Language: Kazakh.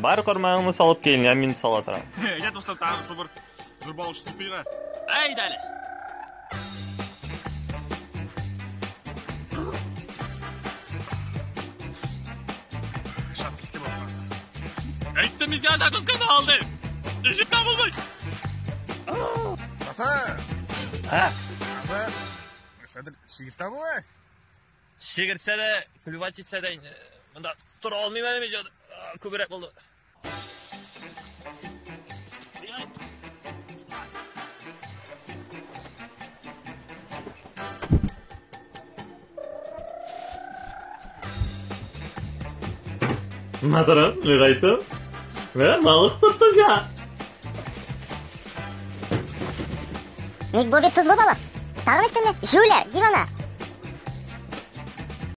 Бар кормағыңды салып келін, я мен сала тұрам. Я тоста тағы шу бір жүрбал үшін тұпиға. Әй, дәлі. Әйттім, езгаза күзгені алды. Ешіп табылмай. Ата! Ата! Сәдір шегірт табы ма? Шегіртсе де, күліват етсе де, мұнда тұра алмайма деме жауды. Көбірек болды. Матырым, лығайтым. Балық тұттым я. Ник Бобби тузлы балык. Тағын іштіңме? Жуля, дивана.